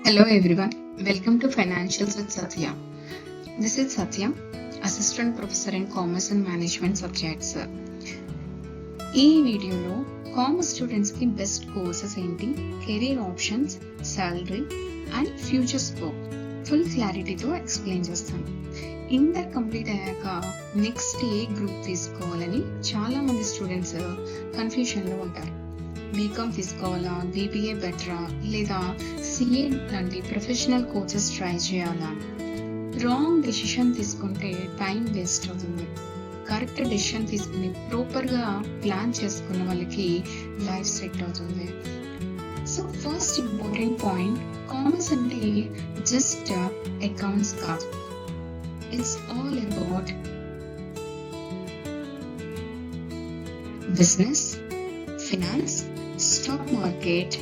Hello everyone, welcome to Financials with Satya. This is Satya, Assistant Professor in Commerce and Management subjects. ఈ వీడియోలో commerce students కి best courses ఏంటి, career options, salary and future scope full క్లారిటీతో explain చేస్తాను. Inter complete అయ్యాక next ఏ group తీసుకోవాలని చాలా మంది స్టూడెంట్స్ కన్ఫ్యూషన్లో ఉంటారు. బీకామ్ తీసుకోవాలా, బీబీఏ బెటరా, లేదా సిఏ లాంటి ప్రొఫెషనల్ కోర్సెస్ ట్రై చేయాలా? రాంగ్ డెసిషన్ తీసుకుంటే టైం వేస్ట్ అవుతుంది. కరెక్ట్ డెసిషన్ తీసుకుని ప్రాపర్గా ప్లాన్ చేసుకున్న వాళ్ళకి లైఫ్ సెట్ అవుతుంది. So first important point, commerce అంటే జస్ట్ అకౌంట్స్ కాదు, it's all about business, finance, stock market,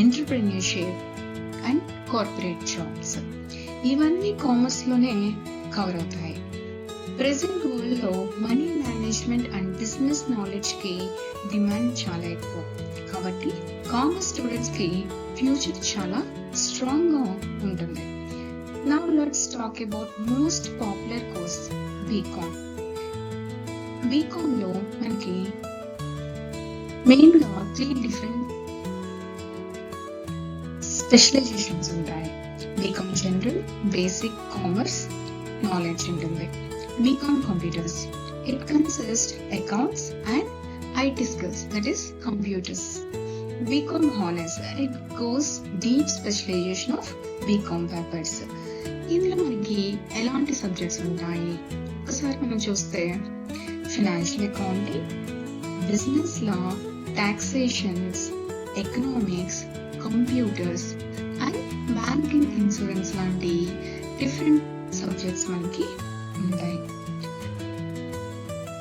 entrepreneurship and corporate jobs. ఇవన్నీ కామర్స్ లోనే కవర్ అవుతాయి. ప్రెసెంట్ వరల్డ్ లో money management and business knowledge కి డిమాండ్ చాలా ఎక్కువ. కాబట్టి కామర్స్ స్టూడెంట్స్ కి ఫ్యూచర్ చాలా స్ట్రాంగ్ గా ఉంటుంది. Now let's talk about most popular course, B Com. B Com లో మనకి మెయిన్ గా 3 డిఫరెంట్ స్పెషలైజేషన్స్ ఉంటాయి. B Com general, basic, commerce, knowledge ఉంటుంది. B Com computers, it consist accounts and IT skills, that is computers. B Com honours, it goes deep specialization of B Com papers. ఇందులో మనకి ఎలాంటి subjects ఉంటాయి ఒకసారి మనం చూస్తే, financial accounting, business law, taxations, economics, computers and banking, insurance లాంటి different subjects మనకి ఉంటాయి.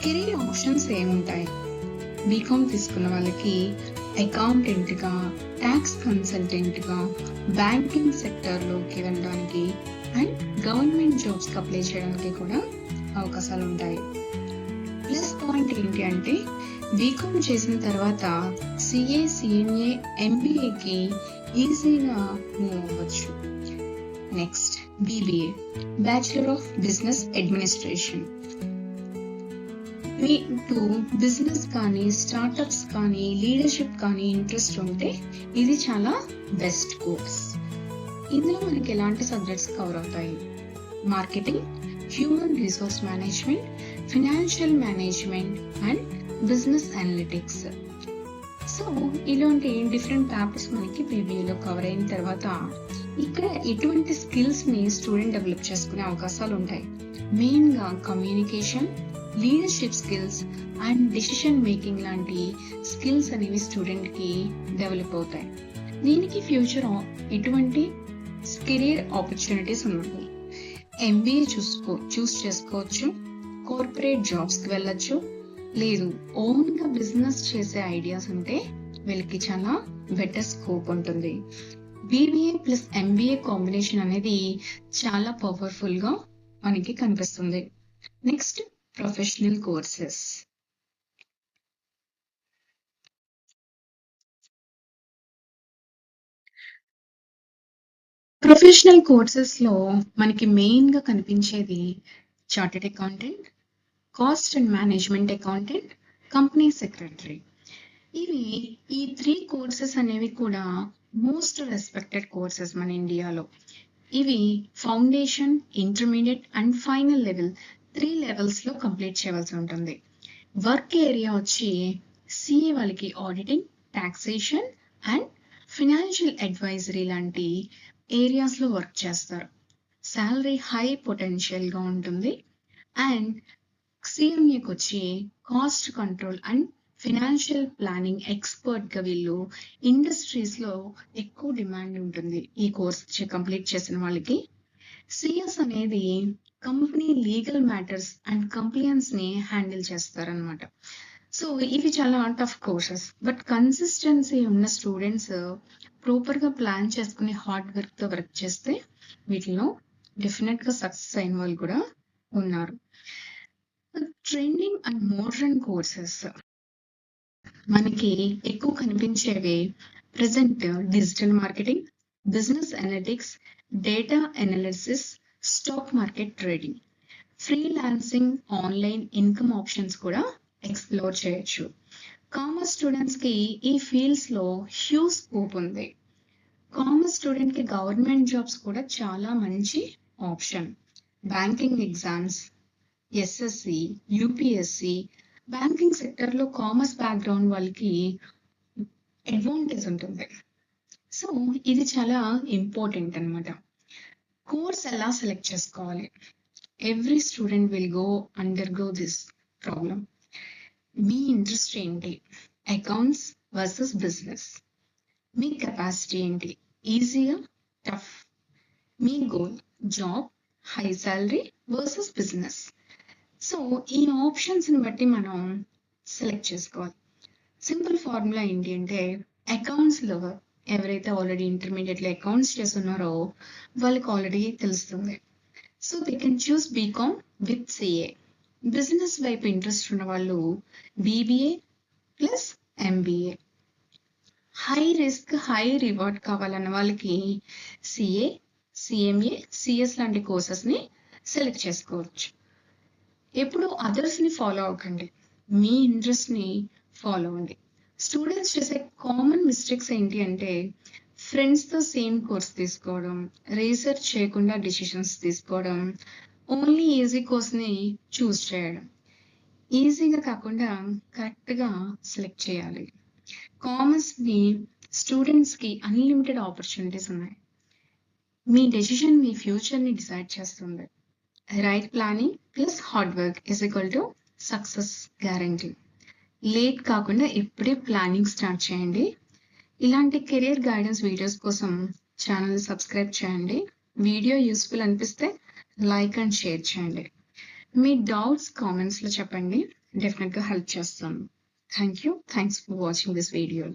కెరీర్ ఆప్షన్స్ ఏముంటాయి? బీకామ్ తీసుకున్న వాళ్ళకి అకౌంటెంట్ గా, ట్యాక్స్ కన్సల్టెంట్ గా, బ్యాంకింగ్ సెక్టర్ లోకి వెళ్ళడానికి అండ్ గవర్నమెంట్ జాబ్స్ కి అప్లై చేయడానికి కూడా అవకాశాలు ఉంటాయి. ప్లస్ పాయింట్ ఏంటి అంటే, బీకామ్ చేసిన తర్వాత సిఏ, సిఎంఏ, ఎంబీఏకి ఈజీగా మూవ్ అవ్వచ్చు. Next BBA, bachelor of business administration. మీకు బిజినెస్ కానీ, స్టార్టప్స్ కానీ, లీడర్షిప్ కానీ ఇంట్రెస్ట్ ఉంటే ఇది చాలా బెస్ట్ కోర్స్. ఇందులో మనకి ఎలాంటి సబ్జెక్ట్స్ కవర్ అవుతాయి? Marketing, human resource management, financial management and business analytics. So ఇలాంటి డిఫరెంట్ పేపర్స్ మనకి బీబీఏలో కవర్ అయిన తర్వాత ఇక్కడ ఎటువంటి స్కిల్స్ ని స్టూడెంట్ డెవలప్ చేసుకునే అవకాశాలు ఉంటాయి? మెయిన్ గా communication, leadership skills and decision making లాంటి స్కిల్స్ అనేవి స్టూడెంట్ కి డెవలప్ అవుతాయి. దీనికి ఫ్యూచర్ ఎటువంటి కెరీర్ ఆపర్చునిటీస్ ఉన్నాయి? ఎంబీఏ చూస్ చేసుకోవచ్చు, కార్పొరేట్ జాబ్స్ కి వెళ్ళొచ్చు, లేదు ఓన్ గా బిజినెస్ చేసే ఐడియాస్ ఉంటే వీళ్ళకి చాలా బెటర్ స్కోప్ ఉంటుంది. బీబీఏ ప్లస్ ఎంబీఏ కాంబినేషన్ అనేది చాలా పవర్ఫుల్ గా మనకి కనిపిస్తుంది. Next professional courses. Professional courses లో మనకి మెయిన్ గా కనిపించేది chartered accountant, cost and management accountant, company secretary. ఈ 3 కోర్సెస్ అనేవి కూడా మోస్ట్ రెస్పెక్టెడ్ కోర్సెస్ మన ఇండియాలో. ఇవి foundation, intermediate and final level 3 levels లో కంప్లీట్ చేయవలసి ఉంటుంది. వర్క్ ఏరియా వచ్చి సిఏ వాళ్ళకి auditing, taxation and financial advisory లాంటి ఏరియాస్ లో వర్క్ చేస్తారు. సాలరీ హై పొటెన్షియల్ గా ఉంటుంది. అండ్ సిఎంఏకి వచ్చి cost control and financial planning expert గా వీళ్ళు ఇండస్ట్రీస్ లో ఎక్కువ డిమాండ్ ఉంటుంది ఈ కోర్స్ కంప్లీట్ చేసిన వాళ్ళకి. సిఎస్ అనేది company legal matters and complains ని హ్యాండిల్ చేస్తారనమాట. సో ఇవి చాలా టఫ్ కోర్సెస్, బట్ కన్సిస్టెన్సీ ఉన్న స్టూడెంట్స్ ప్రాపర్ గా ప్లాన్ చేసుకుని హార్డ్ వర్క్ తో వర్క్ చేస్తే వీటిలో డెఫినెట్ గా సక్సెస్ అయిన వాళ్ళు కూడా ఉన్నారు. ట్రెండింగ్ అండ్ మోడర్న్ కోర్సెస్ మనకి ఎక్కువ కనిపించేవి present digital marketing, business analytics, data analysis, stock market trading, freelancing, online income options కూడా ఎక్స్ప్లోర్ చేయొచ్చు. కామర్స్ స్టూడెంట్స్ కి ఈ ఫీల్డ్స్ లో హ్యూజ్ స్కోప్ ఉంది. కామర్స్ స్టూడెంట్ కి గవర్నమెంట్ జాబ్స్ కూడా చాలా మంచి option. Banking exams, SSC, UPSC, banking sector లో కామర్స్ బ్యాక్గ్రౌండ్ వాళ్ళకి అడ్వాంటేజ్ ఉంటుంది. సో ఇది చాలా ఇంపార్టెంట్ అన్నమాట. కోర్స్ ఎలా సెలెక్ట్ చేసుకోవాలి? Every student will undergo this problem. Me interest ఏంటి? Accounts versus business. మీ కెపాసిటీ ఏంటి? ఈజీగా, టఫ్. మీ goal job, high salary versus business. So ఈ ఆప్షన్స్ని బట్టి మనం సెలెక్ట్ చేసుకోవాలి. సింపుల్ ఫార్ములా ఏంటి అంటే, అకౌంట్స్లో ఎవరైతే ఆల్రెడీ ఇంటర్మీడియట్లో అకౌంట్స్ చేస్తున్నారో వాళ్ళకి ఆల్రెడీ తెలుస్తుంది. So they can choose B Com with CA. Business వైపు ఇంట్రెస్ట్ ఉన్న వాళ్ళు BBA plus MBA. High risk high reward కావాలన్న వాళ్ళకి సిఏ, సిఎంఏ, సిఎస్ లాంటి కోర్సెస్ని సెలెక్ట్ చేసుకోవచ్చు. ఎప్పుడు అదర్స్ని ఫాలో అవ్వకండి, మీ ఇంట్రెస్ట్ని ఫాలో అవ్వండి. స్టూడెంట్స్ చేసే కామన్ మిస్టేక్స్ ఏంటి అంటే, ఫ్రెండ్స్తో సేమ్ కోర్స్ తీసుకోవడం, రీసెర్చ్ చేయకుండా డిసిషన్స్ తీసుకోవడం, ఓన్లీ ఈజీ కోర్స్ని చూస్ చేయడం. ఈజీగా కాకుండా కరెక్ట్గా సెలెక్ట్ చేయాలి. కామర్స్ని స్టూడెంట్స్కి అన్లిమిటెడ్ ఆపర్చునిటీస్ ఉన్నాయి. మీ డెసిషన్ మీ ఫ్యూచర్ని డిసైడ్ చేస్తుంది. Right planning plus hard work is equal to success guarantee. Late కాకుండా ఇప్పుడే ప్లానింగ్ స్టార్ట్ చేయండి. ఇలాంటి కెరియర్ గైడెన్స్ వీడియోస్ కోసం ఛానల్ సబ్స్క్రైబ్ చేయండి. వీడియో యూస్ఫుల్ అనిపిస్తే లైక్ అండ్ షేర్ చేయండి. మీ డౌట్స్ కామెంట్స్లో చెప్పండి, డెఫినెట్గా హెల్ప్ చేస్తాను. Thank you. Thanks for watching this video.